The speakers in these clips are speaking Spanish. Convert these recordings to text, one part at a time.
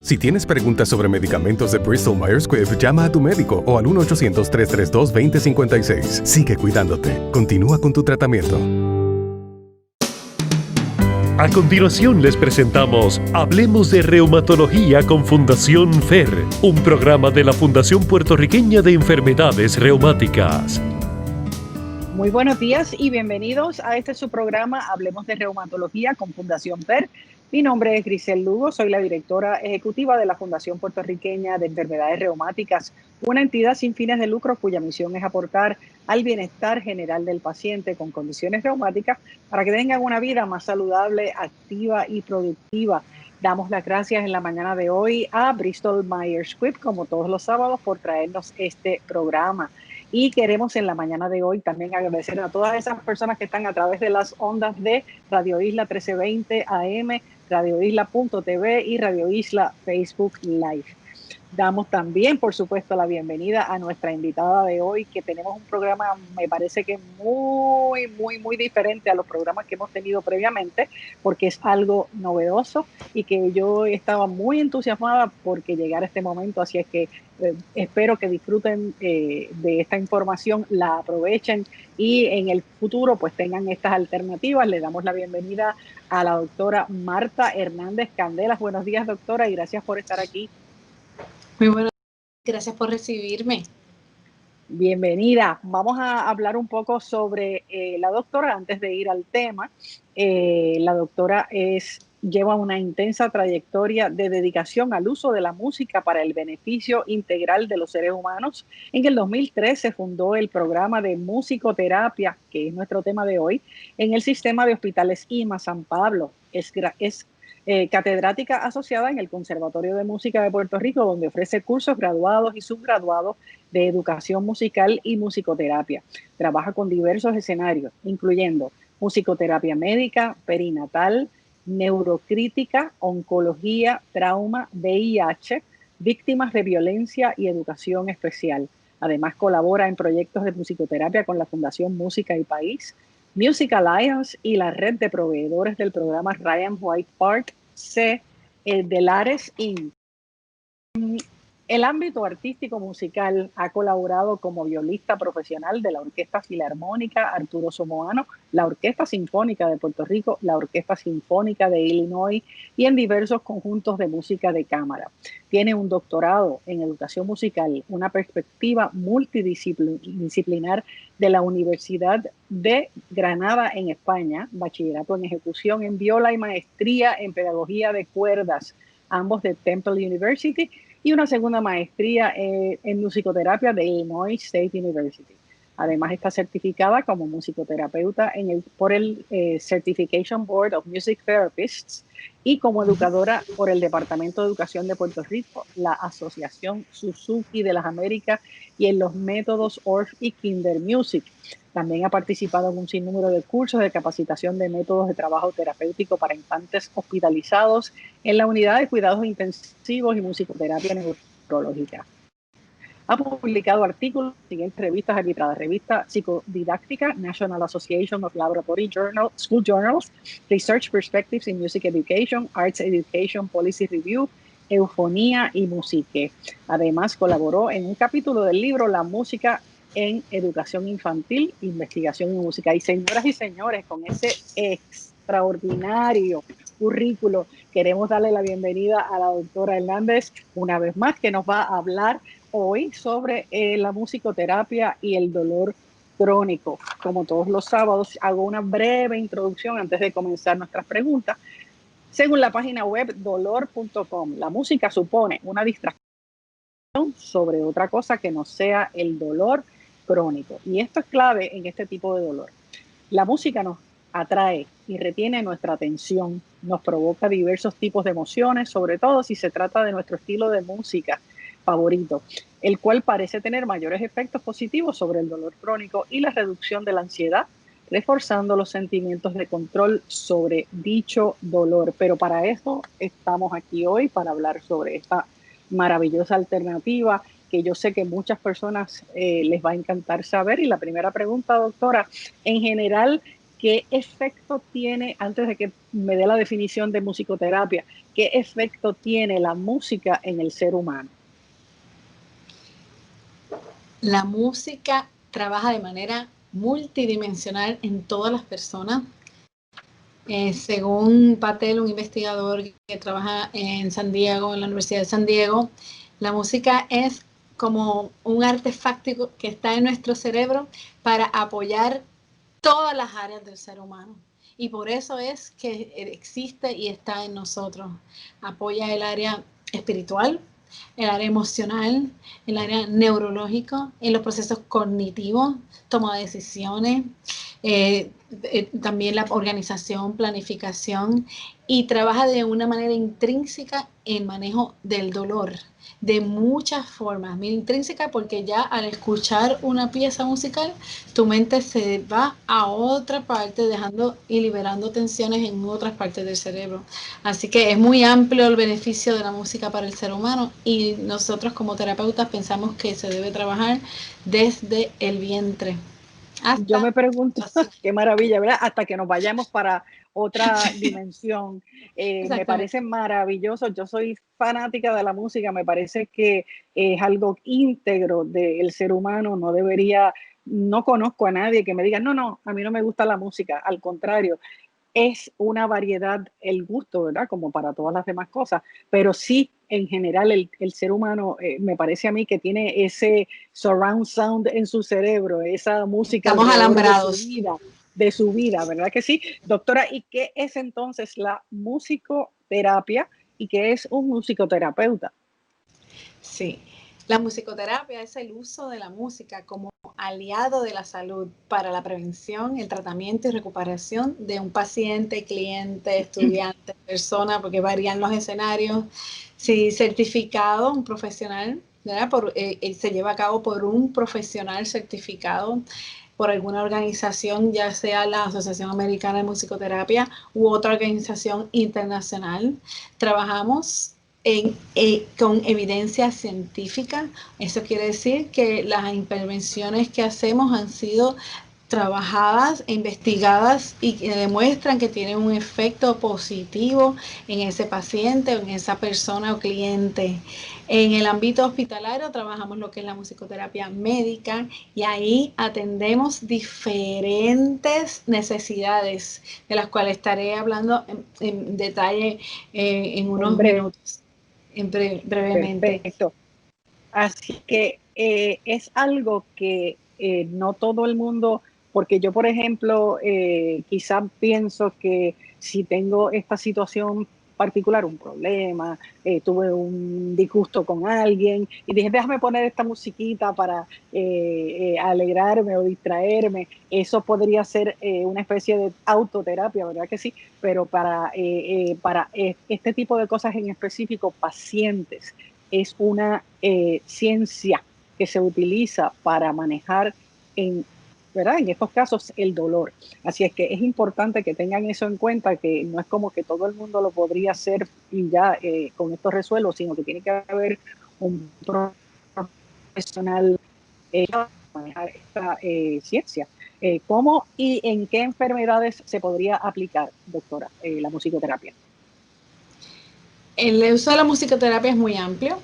Si tienes preguntas sobre medicamentos de Bristol Myers Squibb, llama a tu médico o al 1-800-332-2056. Sigue cuidándote. Continúa con tu tratamiento. A continuación les presentamos Hablemos de Reumatología con Fundación FER, un programa de la Fundación Puertorriqueña de Enfermedades Reumáticas. Muy buenos días y bienvenidos a su programa Hablemos de Reumatología con Fundación FER. Mi nombre es Grisel Lugo, soy la directora ejecutiva de la Fundación Puertorriqueña de Enfermedades Reumáticas, una entidad sin fines de lucro cuya misión es aportar al bienestar general del paciente con condiciones reumáticas para que tengan una vida más saludable, activa y productiva. Damos las gracias en la mañana de hoy a Bristol Myers Squibb, como todos los sábados, por traernos este programa. Y queremos en la mañana de hoy también agradecer a todas esas personas que están a través de las ondas de Radio Isla 1320 AM, radioisla.tv y Radio Isla Facebook Live. Damos también, por supuesto, la bienvenida a nuestra invitada de hoy, que tenemos un programa, me parece que muy diferente a los programas que hemos tenido previamente, porque es algo novedoso y que yo estaba muy entusiasmada porque llegara este momento, así es que espero que disfruten de esta información, la aprovechen y en el futuro pues tengan estas alternativas. Le damos la bienvenida a la doctora Marta Hernández Candelas. Buenos días, doctora, y gracias por estar aquí. Muy buenas, gracias por recibirme. Bienvenida. Vamos a hablar un poco sobre la doctora antes de ir al tema. La doctora lleva una intensa trayectoria de dedicación al uso de la música para el beneficio integral de los seres humanos. En el 2013 fundó el programa de musicoterapia, que es nuestro tema de hoy, en el sistema de hospitales IMA San Pablo. Es catedrática asociada en el Conservatorio de Música de Puerto Rico, donde ofrece cursos graduados y subgraduados de educación musical y musicoterapia. Trabaja con diversos escenarios, incluyendo musicoterapia médica, perinatal, neurocrítica, oncología, trauma, VIH, víctimas de violencia y educación especial. Además, colabora en proyectos de musicoterapia con la Fundación Música y País, Music Alliance y la red de proveedores del programa Ryan White Part C de Lares Inc. El ámbito artístico musical ha colaborado como violista profesional de la Orquesta Filarmónica Arturo Somoano, la Orquesta Sinfónica de Puerto Rico, la Orquesta Sinfónica de Illinois y en diversos conjuntos de música de cámara. Tiene un doctorado en educación musical, una perspectiva multidisciplinar de la Universidad de Granada en España, bachillerato en ejecución en viola y maestría en pedagogía de cuerdas, ambos de Temple University, y una segunda maestría en musicoterapia de Illinois State University. Además, está certificada como musicoterapeuta por el Certification Board of Music Therapists y como educadora por el Departamento de Educación de Puerto Rico, la Asociación Suzuki de las Américas y en los métodos ORF y Kinder Music. También ha participado en un sinnúmero de cursos de capacitación de métodos de trabajo terapéutico para infantes hospitalizados en la unidad de cuidados intensivos y musicoterapia neurológica. Ha publicado artículos y entrevistas arbitradas, revista psicodidáctica, National Association of Laboratory School Journals, Research Perspectives in Music Education, Arts Education Policy Review, Eufonía y Musique. Además, colaboró en un capítulo del libro La música en educación infantil, investigación en música. Y señoras y señores, con ese extraordinario currículo, queremos darle la bienvenida a la doctora Hernández una vez más, que nos va a hablar hoy sobre la musicoterapia y el dolor crónico. Como todos los sábados, hago una breve introducción antes de comenzar nuestras preguntas. Según la página web dolor.com, la música supone una distracción sobre otra cosa que no sea el dolor crónico. Y esto es clave en este tipo de dolor. La música nos atrae y retiene nuestra atención, nos provoca diversos tipos de emociones, sobre todo si se trata de nuestro estilo de música favorito, el cual parece tener mayores efectos positivos sobre el dolor crónico y la reducción de la ansiedad, reforzando los sentimientos de control sobre dicho dolor. Pero para eso estamos aquí hoy, para hablar sobre esta maravillosa alternativa que yo sé que muchas personas les va a encantar saber. Y la primera pregunta, doctora, en general, ¿qué efecto tiene, antes de que me dé la definición de musicoterapia, qué efecto tiene la música en el ser humano? La música trabaja de manera multidimensional en todas las personas. Según Patel, un investigador que trabaja en San Diego, en la Universidad de San Diego, la música es como un artefacto que está en nuestro cerebro para apoyar todas las áreas del ser humano. Y por eso es que existe y está en nosotros. Apoya el área espiritual, el área emocional, el área neurológico, en los procesos cognitivos, toma de decisiones, también la organización, planificación, y trabaja de una manera intrínseca en manejo del dolor, de muchas formas. Mira, intrínseca porque ya al escuchar una pieza musical, tu mente se va a otra parte, dejando y liberando tensiones en otras partes del cerebro. Así que es muy amplio el beneficio de la música para el ser humano, y nosotros como terapeutas pensamos que se debe trabajar desde el vientre Yo hasta me pregunto, así. qué maravilla, ¿verdad? Hasta que nos vayamos para otra dimensión. Me parece Exactamente. maravilloso. Yo soy fanática de la música. Me parece que es algo íntegro del ser humano. No debería, no conozco a nadie que me diga, no, no, a mí no me gusta la música. Al contrario, es una variedad, el gusto, ¿verdad? Como para todas las demás cosas, pero sí, en general, el ser humano, me parece a mí que tiene ese surround sound en su cerebro, esa música Estamos alrededor alambrados. de su vida, ¿verdad que sí? Doctora, ¿y qué es entonces la musicoterapia y qué es un musicoterapeuta? Sí, la musicoterapia es el uso de la música como aliado de la salud para la prevención, el tratamiento y recuperación de un paciente, cliente, estudiante, persona, porque varían los escenarios. Sí, certificado, un profesional, ¿verdad? Se lleva a cabo por un profesional certificado por alguna organización, ya sea la Asociación Americana de Musicoterapia u otra organización internacional. Trabajamos con evidencia científica. Eso quiere decir que las intervenciones que hacemos han sido trabajadas e investigadas y que demuestran que tienen un efecto positivo en ese paciente o en esa persona o cliente. En el ámbito hospitalario trabajamos lo que es la musicoterapia médica, y ahí atendemos diferentes necesidades, de las cuales estaré hablando en detalle en En unos breve, minutos, brevemente. perfecto. Así que es algo que no todo el mundo, porque yo, por ejemplo, quizás pienso que si tengo esta situación particular, un problema, tuve un disgusto con alguien y dije, déjame poner esta musiquita para alegrarme o distraerme, eso podría ser una especie de autoterapia, ¿verdad que sí? Pero para este tipo de cosas en específico, pacientes, es una ciencia que se utiliza para manejar en, ¿verdad? En estos casos el dolor. Así es que es importante que tengan eso en cuenta, que no es como que todo el mundo lo podría hacer y ya con esto resuelvo, sino que tiene que haber un profesional para manejar esta ciencia. ¿Cómo y en qué enfermedades se podría aplicar, doctora, la musicoterapia? El uso de la musicoterapia es muy amplio.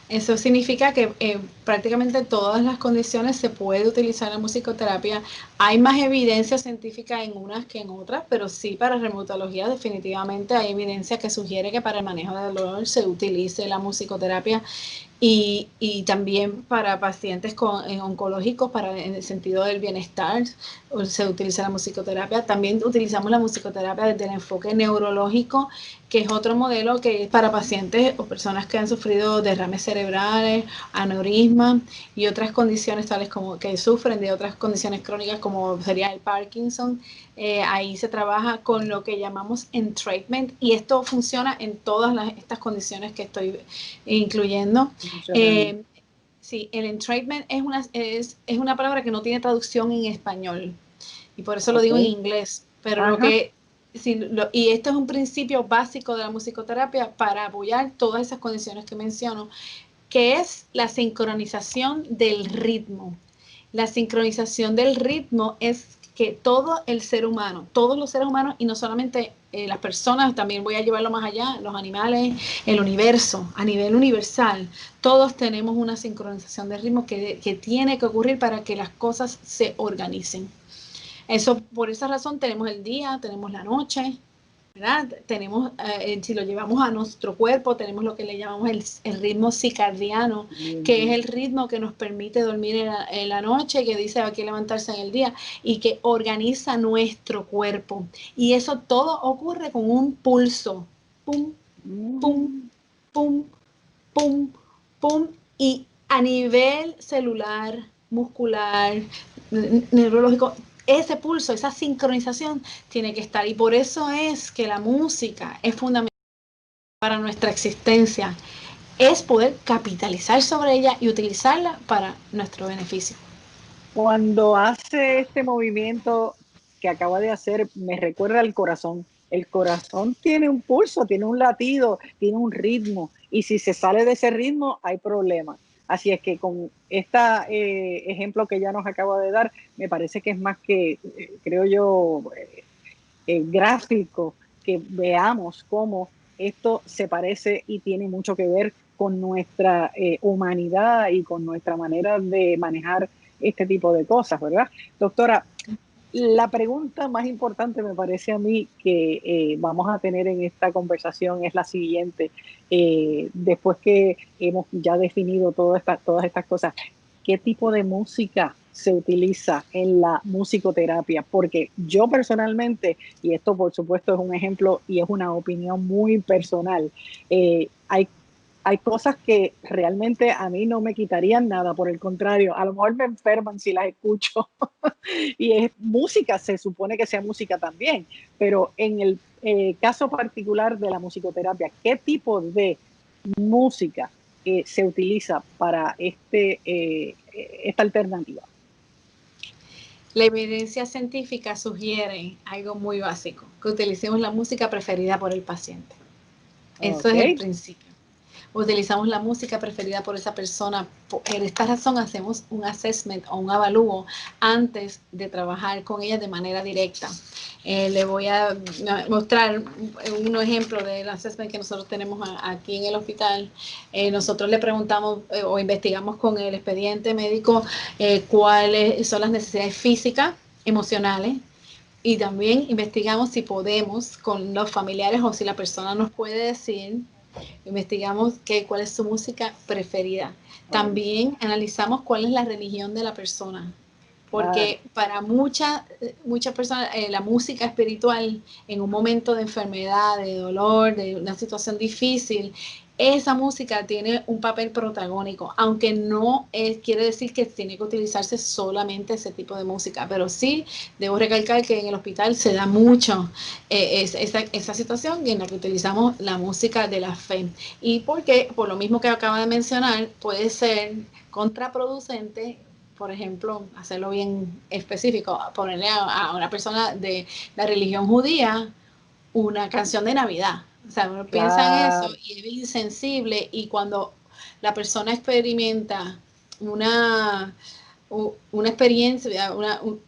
Eso significa que prácticamente todas las condiciones se puede utilizar la musicoterapia. Hay más evidencia científica en unas que en otras, pero sí, para reumatología definitivamente hay evidencia que sugiere que para el manejo del dolor se utilice la musicoterapia, y también para pacientes oncológicos, en el sentido del bienestar, se utiliza la musicoterapia. También utilizamos la musicoterapia desde el enfoque neurológico, que es otro modelo que es para pacientes o personas que han sufrido derrames cerebrales, aneurisma y otras condiciones tales como que sufren de otras condiciones crónicas como sería el Parkinson. Ahí se trabaja con lo que llamamos entrainment, y esto funciona en todas estas condiciones que estoy incluyendo. Mencionando. Eh, sí, el entrainment es una palabra que no tiene traducción en español, y por eso lo Ok. digo en inglés, pero Ajá. y esto es un principio básico de la musicoterapia para apoyar todas esas condiciones que menciono, que es la sincronización del ritmo. La sincronización del ritmo es que todo el ser humano, todos los seres humanos, y no solamente las personas, también voy a llevarlo más allá, los animales, el universo, a nivel universal, todos tenemos una sincronización de ritmo que tiene que ocurrir para que las cosas se organicen. Eso, por esa razón tenemos el día, tenemos la noche, ¿verdad? Tenemos, si lo llevamos a nuestro cuerpo, tenemos lo que le llamamos el ritmo circadiano, que es el ritmo que nos permite dormir en la noche, que dice hay que levantarse en el día y que organiza nuestro cuerpo. Y eso todo ocurre con un pulso. Pum, pum, pum, pum, pum. Y a nivel celular, muscular, neurológico, ese pulso, esa sincronización tiene que estar. Y por eso es que la música es fundamental para nuestra existencia. Es poder capitalizar sobre ella y utilizarla para nuestro beneficio. Cuando hace este movimiento que acaba de hacer, me recuerda al corazón. El corazón tiene un pulso, tiene un latido, tiene un ritmo. Y si se sale de ese ritmo, hay problemas. Así es que con este ejemplo que ya nos acaba de dar, me parece que es más que, creo yo, gráfico, que veamos cómo esto se parece y tiene mucho que ver con nuestra humanidad y con nuestra manera de manejar este tipo de cosas, ¿verdad? Doctora, la pregunta más importante me parece a mí que vamos a tener en esta conversación es la siguiente. Después que hemos ya definido todas estas cosas, ¿qué tipo de música se utiliza en la musicoterapia? Porque yo personalmente, y esto por supuesto es un ejemplo y es una opinión muy personal, hay cosas que realmente a mí no me quitarían nada, por el contrario, a lo mejor me enferman si las escucho. Y es música, se supone que sea música también, pero en el caso particular de la musicoterapia, ¿qué tipo de música se utiliza para esta alternativa? La evidencia científica sugiere algo muy básico, que utilicemos la música preferida por el paciente. Eso es el principio. Utilizamos la música preferida por esa persona. Por esta razón hacemos un assessment o un avalúo antes de trabajar con ella de manera directa. Le voy a mostrar un ejemplo del assessment que nosotros tenemos aquí en el hospital. Nosotros le preguntamos o investigamos con el expediente médico cuáles son las necesidades físicas, emocionales, y también investigamos si podemos con los familiares o si la persona nos puede decir. Investigamos cuál es su música preferida. También analizamos cuál es la religión de la persona. Porque para muchas personas la música espiritual en un momento de enfermedad, de dolor, de una situación difícil, esa música tiene un papel protagónico, aunque no quiere decir que tiene que utilizarse solamente ese tipo de música, pero sí debo recalcar que en el hospital se da mucho esa situación en la que utilizamos la música de la fe. Y porque, por lo mismo que acaba de mencionar, puede ser contraproducente, por ejemplo, hacerlo bien específico, ponerle a una persona de la religión judía una canción de Navidad. O sea, uno piensa en eso y es insensible, y cuando la persona experimenta una experiencia,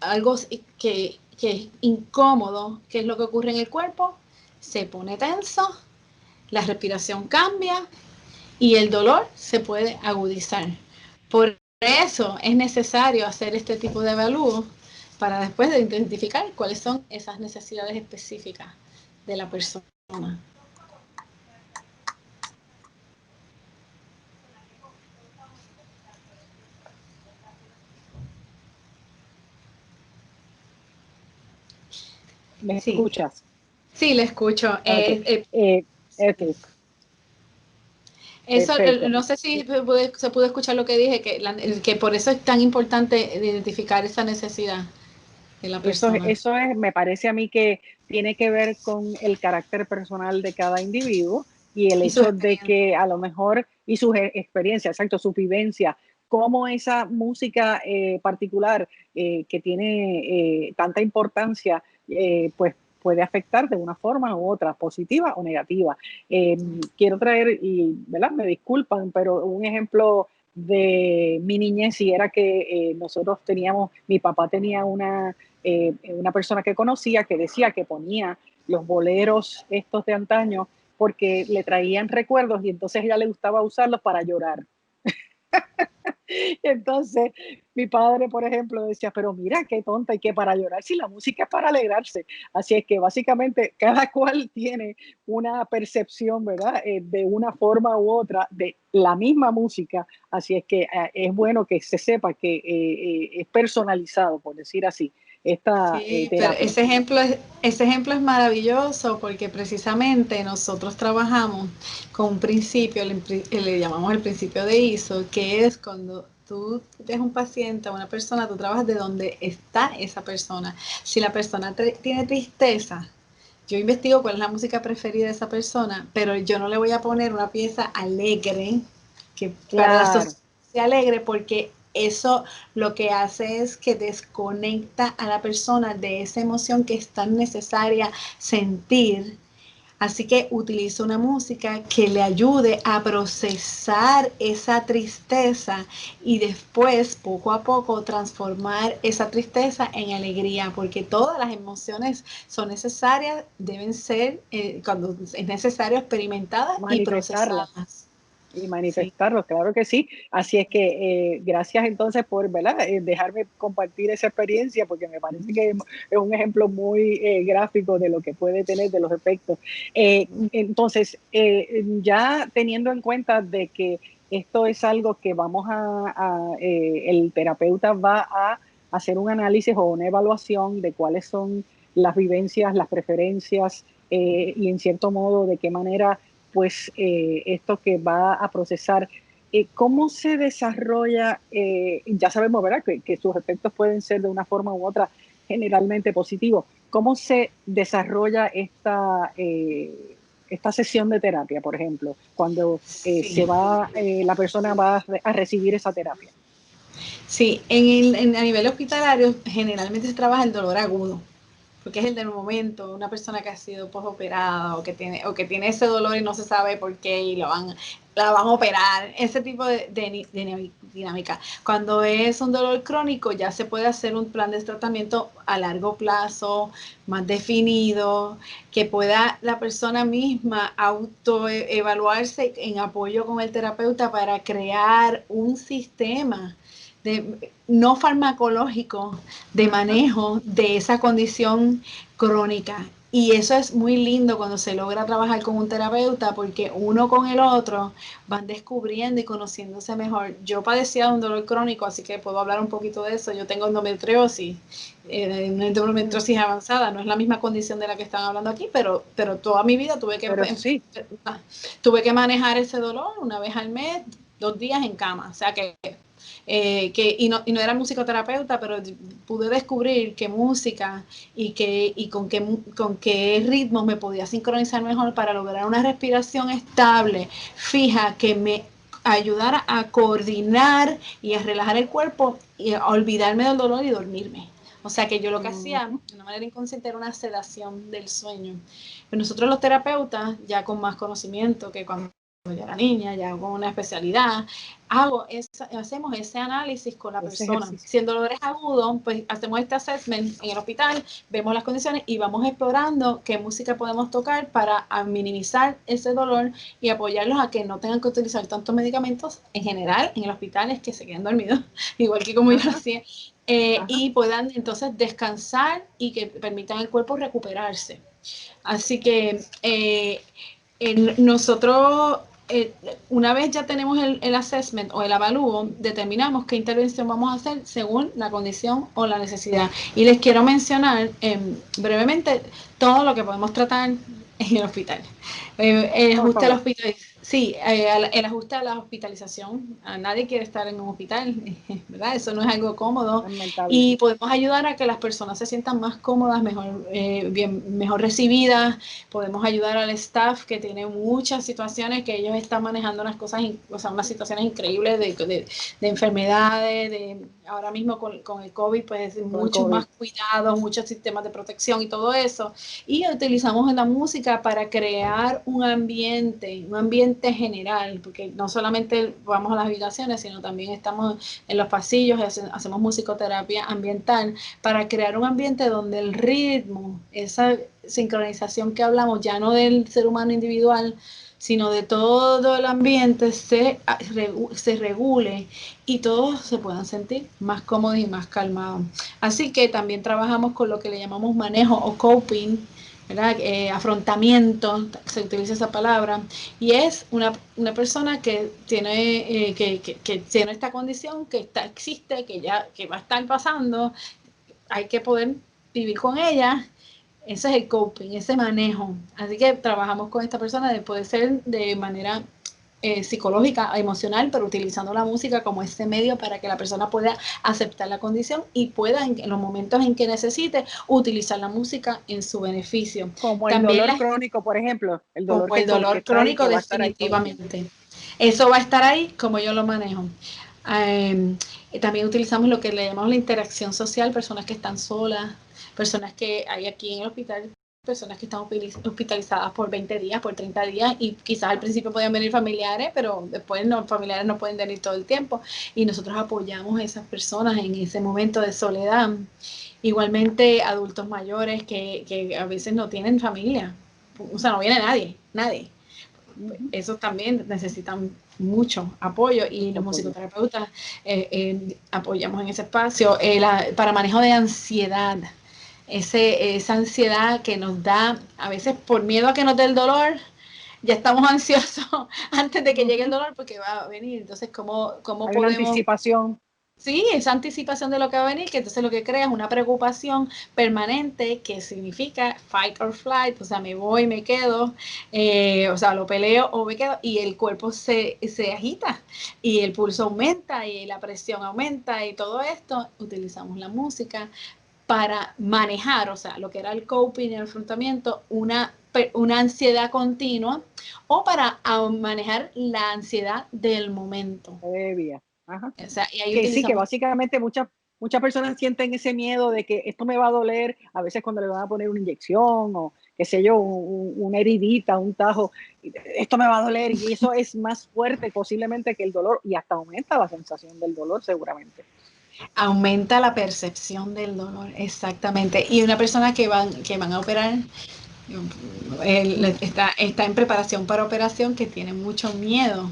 algo que es incómodo, ¿qué es lo que ocurre en el cuerpo? Se pone tenso, la respiración cambia y el dolor se puede agudizar. Por eso es necesario hacer este tipo de evalúo para después de identificar cuáles son esas necesidades específicas de la persona. ¿Me escuchas? Sí, le escucho. Okay. Eso, no sé si se pudo escuchar lo que dije, que por eso es tan importante identificar esa necesidad de la persona. Eso me parece a mí que tiene que ver con el carácter personal de cada individuo y el hecho de que a lo mejor, y su experiencia, exacto, su vivencia, cómo esa música particular que tiene tanta importancia, pues puede afectar de una forma u otra, positiva o negativa. Quiero traer, y ¿verdad? Me disculpan, pero un ejemplo de mi niñez, y era que nosotros teníamos, mi papá tenía una una persona que conocía que decía que ponía los boleros estos de antaño porque le traían recuerdos y entonces a ella le gustaba usarlos para llorar. Entonces, mi padre, por ejemplo, decía, pero mira qué tonta y qué para llorar, si la música es para alegrarse. Así es que básicamente cada cual tiene una percepción, ¿verdad? De una forma u otra de la misma música. Así es que es bueno que se sepa que es personalizado, por decir así, esta Sí, pero terapia. ese ejemplo es maravilloso porque precisamente nosotros trabajamos con un principio, le llamamos el principio de ISO, que es cuando tú ves un paciente, a una persona, tú trabajas de donde está esa persona. Si la persona tiene tristeza, yo investigo cuál es la música preferida de esa persona, pero yo no le voy a poner una pieza alegre que para la Claro, sociedad sea alegre porque eso lo que hace es que desconecta a la persona de esa emoción que es tan necesaria sentir. Así que utilizo una música que le ayude a procesar esa tristeza y después, poco a poco, transformar esa tristeza en alegría, porque todas las emociones son necesarias, deben ser, cuando es necesario, experimentadas y manifestarla. procesadas. Y Sí. manifestarlo, claro que sí. Así es que gracias entonces por, ¿verdad? Dejarme compartir esa experiencia, porque me parece que es un ejemplo muy gráfico de lo que puede tener, de los efectos. Entonces, ya teniendo en cuenta de que esto es algo que el terapeuta va a hacer un análisis o una evaluación de cuáles son las vivencias, las preferencias y en cierto modo de qué manera pues esto que va a procesar. ¿Cómo se desarrolla? Ya sabemos, ¿verdad?, que sus efectos pueden ser de una forma u otra generalmente positivos. ¿Cómo se desarrolla esta sesión de terapia, por ejemplo, cuando Sí. la persona va a recibir esa terapia? Sí, a nivel hospitalario generalmente se trabaja el dolor agudo, porque es el del momento, una persona que ha sido posoperada o que tiene ese dolor y no se sabe por qué y la van a operar, ese tipo de dinámica. Cuando es un dolor crónico ya se puede hacer un plan de tratamiento a largo plazo, más definido, que pueda la persona misma autoevaluarse en apoyo con el terapeuta para crear un sistema no farmacológico de manejo de esa condición crónica. Y eso es muy lindo cuando se logra trabajar con un terapeuta porque uno con el otro van descubriendo y conociéndose mejor. Yo padecía de un dolor crónico, así que puedo hablar un poquito de eso. Yo tengo endometriosis, una endometriosis avanzada. No es la misma condición de la que están hablando aquí, pero toda mi vida Pero sí, tuve que manejar ese dolor una vez al mes, 2 días en cama. O sea y no era musicoterapeuta, pero pude descubrir qué música y con qué ritmos me podía sincronizar mejor para lograr una respiración estable, fija, que me ayudara a coordinar y a relajar el cuerpo y a olvidarme del dolor y dormirme. O sea que yo lo que hacía de una manera inconsciente era una sedación del sueño. Pero nosotros los terapeutas, ya con más conocimiento que cuando ya era niña, ya con una especialidad, hacemos ese análisis con la ese persona. ejercicio. Si el dolor es agudo, pues hacemos este assessment en el hospital, vemos las condiciones y vamos explorando qué música podemos tocar para minimizar ese dolor y apoyarlos a que no tengan que utilizar tantos medicamentos en general en el hospital, es que se queden dormidos, igual que como yo lo hacía, y puedan entonces descansar y que permitan al cuerpo recuperarse. Así que nosotros, una vez ya tenemos el assessment o el avalúo, determinamos qué intervención vamos a hacer según la condición o la necesidad. Y les quiero mencionar brevemente todo lo que podemos tratar en el hospital. El Por ajuste al favor. hospital. Sí, el ajuste a la hospitalización. Nadie quiere estar en un hospital, ¿verdad? Eso no es algo cómodo. Lamentable. Y podemos ayudar a que las personas se sientan más cómodas, mejor recibidas. Podemos ayudar al staff que tiene muchas situaciones, que ellos están manejando unas situaciones increíbles de enfermedades, ahora mismo con el COVID, pues Con el muchos COVID. más cuidados, muchos sistemas de protección y todo eso. Y utilizamos la música para crear un ambiente ambiente general, porque no solamente vamos a las habitaciones, sino también estamos en los pasillos y hacemos musicoterapia ambiental para crear un ambiente donde el ritmo, esa sincronización que hablamos, ya no del ser humano individual, sino de todo el ambiente se regule y todos se puedan sentir más cómodos y más calmados. Así que también trabajamos con lo que le llamamos manejo o coping, ¿verdad? Afrontamiento, se utiliza esa palabra, y es una persona que tiene, que tiene esta condición, que existe, que va a estar pasando, hay que poder vivir con ella. Ese es el coping, ese manejo. Así que trabajamos con esta persona, puede ser de manera psicológica, emocional, pero utilizando la música como ese medio para que la persona pueda aceptar la condición y pueda, en los momentos en que necesite, utilizar la música en su beneficio. Como el También dolor crónico, por ejemplo, el dolor como el dolor está ahí, crónico, que va a estar ahí todo el tiempo. definitivamente. Eso va a estar ahí como yo lo manejo. También utilizamos lo que le llamamos la interacción social, personas que están solas, personas que hay aquí en el hospital, personas que están hospitalizadas por 20 días, por 30 días, y quizás al principio podían venir familiares, pero después los familiares no pueden venir todo el tiempo, y nosotros apoyamos a esas personas en ese momento de soledad. Igualmente adultos mayores que a veces no tienen familia, o sea, no viene nadie. Esos también necesitan mucho apoyo y los musicoterapeutas apoyamos en ese espacio. Para manejo de ansiedad, esa ansiedad que nos da a veces por miedo a que nos dé el dolor, ya estamos ansiosos antes de que llegue el dolor porque va a venir. Entonces, ¿cómo Hay podemos? una anticipación. Sí, esa anticipación de lo que va a venir, que entonces lo que crea es una preocupación permanente que significa fight or flight, o sea, me voy, me quedo, o sea, lo peleo o me quedo, y el cuerpo se agita, y el pulso aumenta, y la presión aumenta, y todo esto, utilizamos la música para manejar, o sea, lo que era el coping, el afrontamiento, una ansiedad continua, o para manejar la ansiedad del momento. Previa. Ajá. O sea, y ahí Que sí, que utilizamos. básicamente muchas personas sienten ese miedo de que esto me va a doler, a veces cuando le van a poner una inyección o qué sé yo, una heridita, un tajo, esto me va a doler y eso es más fuerte posiblemente que el dolor y hasta aumenta la sensación del dolor seguramente. Aumenta la percepción del dolor, exactamente. Y una persona que van a operar, está en preparación para operación, que tiene mucho miedo,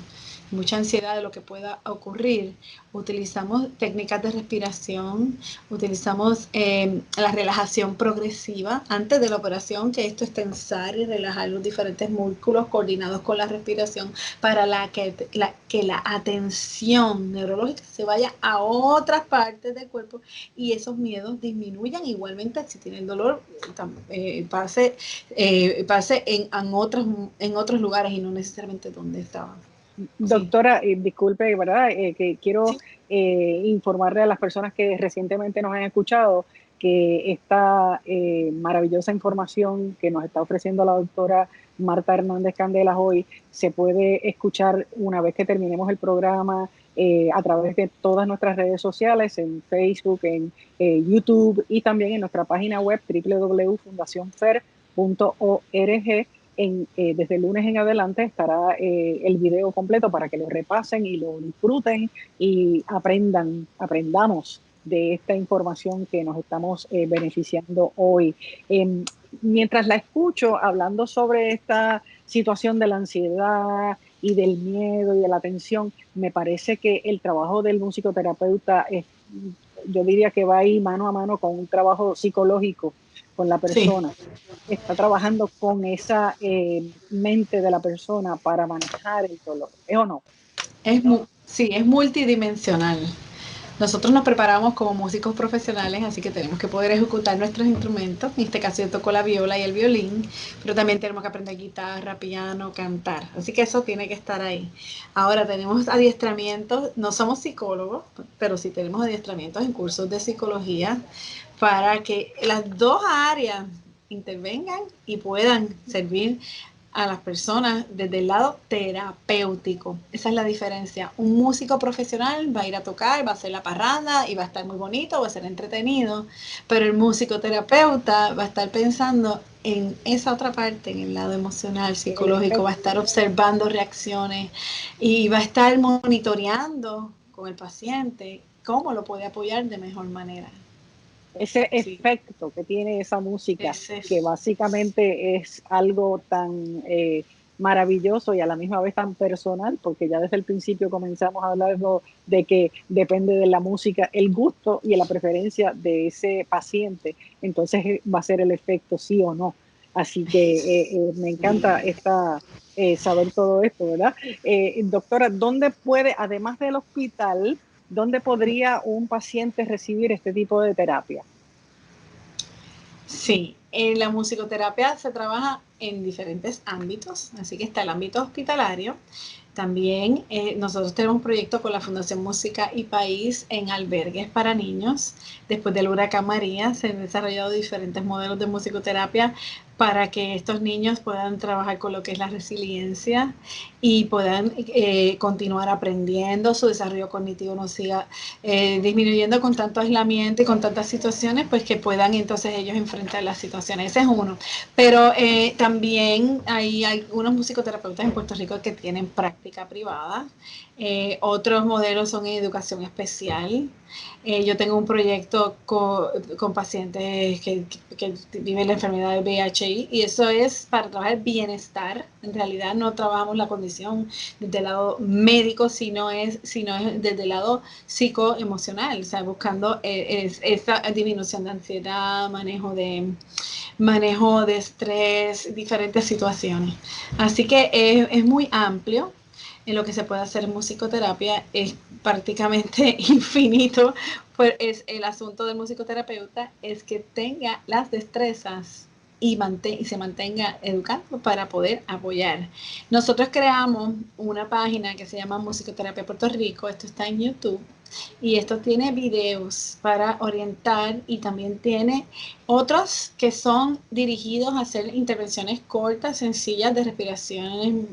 mucha ansiedad de lo que pueda ocurrir. Utilizamos técnicas de respiración, utilizamos la relajación progresiva antes de la operación, que esto es tensar y relajar los diferentes músculos coordinados con la respiración para que la atención neurológica se vaya a otras partes del cuerpo y esos miedos disminuyan. Igualmente, si tienen dolor, pase en otros lugares y no necesariamente donde estaban. Doctora, disculpe, ¿verdad? Que quiero Sí. informarle a las personas que recientemente nos han escuchado que esta maravillosa información que nos está ofreciendo la doctora Marta Hernández Candelas hoy se puede escuchar una vez que terminemos el programa a través de todas nuestras redes sociales, en Facebook, en YouTube y también en nuestra página web www.fundacionfer.org. Desde el lunes en adelante estará el video completo para que lo repasen y lo disfruten y aprendamos de esta información que nos estamos beneficiando hoy. Mientras la escucho hablando sobre esta situación de la ansiedad y del miedo y de la tensión, me parece que el trabajo del musicoterapeuta yo diría que va ahí mano a mano con un trabajo psicológico con la persona. Sí. Está trabajando con esa mente de la persona para manejar el dolor. ¿Es o no? Sí, es multidimensional. Nosotros nos preparamos como músicos profesionales, así que tenemos que poder ejecutar nuestros instrumentos. En este caso yo toco la viola y el violín, pero también tenemos que aprender guitarra, piano, cantar. Así que eso tiene que estar ahí. Ahora tenemos adiestramientos, no somos psicólogos, pero sí tenemos adiestramientos en cursos de psicología para que las dos áreas intervengan y puedan servir a las personas desde el lado terapéutico. Esa es la diferencia. Un músico profesional va a ir a tocar, va a hacer la parranda y va a estar muy bonito, va a ser entretenido, pero el músico terapeuta va a estar pensando en esa otra parte, en el lado emocional, psicológico, va a estar observando reacciones y va a estar monitoreando con el paciente cómo lo puede apoyar de mejor manera. Ese Sí, efecto que tiene esa música, ese que es, básicamente es algo tan maravilloso y a la misma vez tan personal, porque ya desde el principio comenzamos a hablar de que depende de la música, el gusto y la preferencia de ese paciente, entonces va a ser el efecto sí o no. Así que me encanta saber todo esto, ¿verdad? Doctora, ¿dónde puede, además del hospital, dónde podría un paciente recibir este tipo de terapia? sí, en la musicoterapia se trabaja en diferentes ámbitos, así que está el ámbito hospitalario. También nosotros tenemos un proyecto con la Fundación Música y País en albergues para niños. Después del huracán María se han desarrollado diferentes modelos de musicoterapia para que estos niños puedan trabajar con lo que es la resiliencia y puedan continuar aprendiendo, su desarrollo cognitivo no siga disminuyendo con tanto aislamiento y con tantas situaciones, pues que puedan entonces ellos enfrentar las situaciones. Ese es uno. Pero también hay algunos musicoterapeutas en Puerto Rico que tienen práctica privada. Otros modelos son en educación especial. Yo tengo un proyecto con pacientes que viven la enfermedad del VIH y eso es para trabajar bienestar. En realidad no trabajamos la condición desde el lado médico, sino es desde el lado psicoemocional, o sea, buscando esa disminución de ansiedad, manejo de estrés, diferentes situaciones. Así que es muy amplio en lo que se puede hacer en musicoterapia, es prácticamente infinito, pues es el asunto del musicoterapeuta es que tenga las destrezas y se mantenga educando para poder apoyar. Nosotros creamos una página que se llama Musicoterapia Puerto Rico, esto está en YouTube, y esto tiene videos para orientar y también tiene otros que son dirigidos a hacer intervenciones cortas, sencillas de respiración,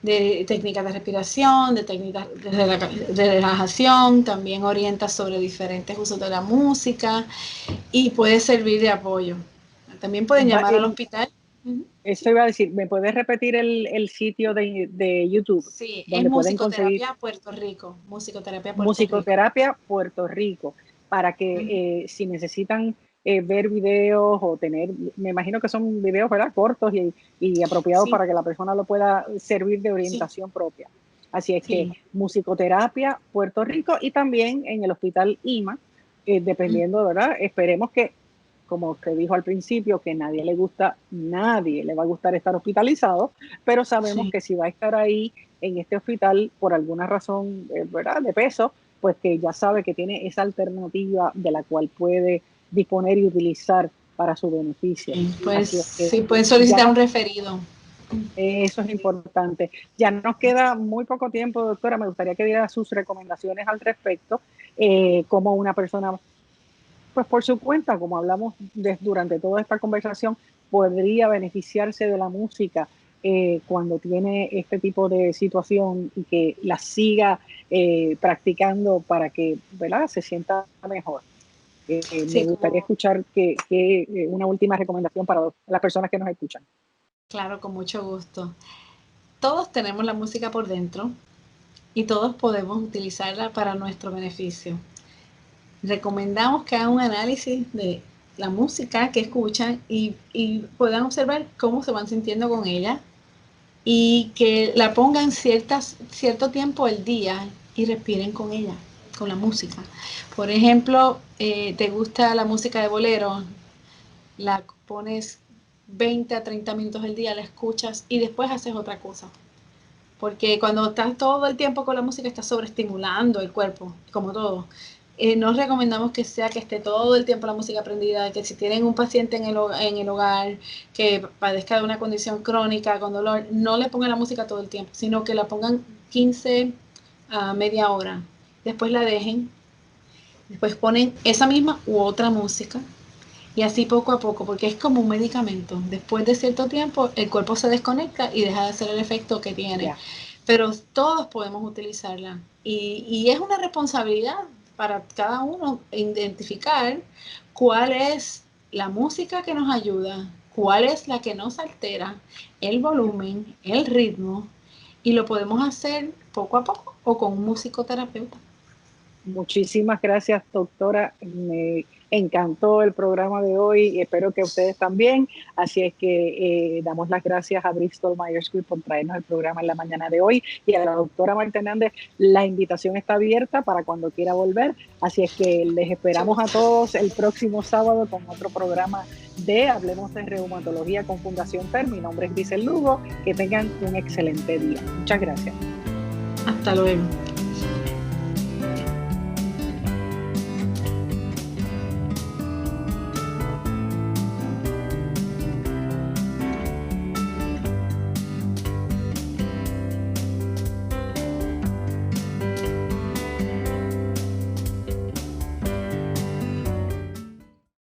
de técnicas de respiración, de técnicas de relajación, también orienta sobre diferentes usos de la música y puede servir de apoyo. También pueden llamar al hospital. Eso iba a decir, ¿me puedes repetir el sitio de YouTube Sí, es donde pueden conseguir Musicoterapia Puerto Rico, Musicoterapia Puerto Rico. Musicoterapia Puerto Rico? Para que si necesitan ver videos o tener, me imagino que son videos, ¿verdad? Cortos y apropiados Sí, para que la persona lo pueda servir de sí, orientación propia. Así es que sí. Musicoterapia Puerto Rico y también en el Hospital IMA, Mm, dependiendo, ¿verdad? Esperemos que, como usted dijo al principio, que nadie le va a gustar estar hospitalizado, pero sabemos sí. que si va a estar ahí en este hospital por alguna razón, ¿verdad? De peso, pues que ya sabe que tiene esa alternativa de la cual puede disponer y utilizar para su beneficio. Pues Así es que sí, pueden ya solicitar un referido. eso es importante. Ya nos queda muy poco tiempo, doctora. Me gustaría que diera sus recomendaciones al respecto, como una persona, pues por su cuenta, como hablamos durante toda esta conversación, podría beneficiarse de la música cuando tiene este tipo de situación y que la siga practicando para que, ¿verdad?, se sienta mejor. Me Sí, gustaría como, escuchar una última recomendación para las personas que nos escuchan. claro, con mucho gusto. Todos tenemos la música por dentro y todos podemos utilizarla para nuestro beneficio. Recomendamos que hagan un análisis de la música que escuchan y puedan observar cómo se van sintiendo con ella y que la pongan cierto tiempo al día y respiren con ella, con la música. Por ejemplo, te gusta la música de bolero, la pones 20 a 30 minutos al día, la escuchas y después haces otra cosa. Porque cuando estás todo el tiempo con la música, estás sobreestimulando el cuerpo, como todo. No recomendamos que sea que esté todo el tiempo la música prendida, que si tienen un paciente en el hogar que padezca de una condición crónica con dolor, no le pongan la música todo el tiempo, sino que la pongan 15 a media hora. Después la dejen, después ponen esa misma u otra música y así poco a poco, porque es como un medicamento. Después de cierto tiempo, el cuerpo se desconecta y deja de hacer el efecto que tiene. Ya. Pero todos podemos utilizarla. Y es una responsabilidad para cada uno identificar cuál es la música que nos ayuda cuál es la que nos altera, el volumen, el ritmo, y lo podemos hacer poco a poco o con un musicoterapeuta. Muchísimas gracias, doctora. Me encantó el programa de hoy y espero que ustedes también. Así es que damos las gracias a Bristol Myers Squibb por traernos el programa en la mañana de hoy, y a la doctora Marta Hernández. La invitación está abierta para cuando quiera volver. Así es que les esperamos a todos el próximo sábado con otro programa de Hablemos de Reumatología con Fundación FER. Mi nombre es Grisel Lugo. Que tengan un excelente día. Muchas gracias. Hasta luego.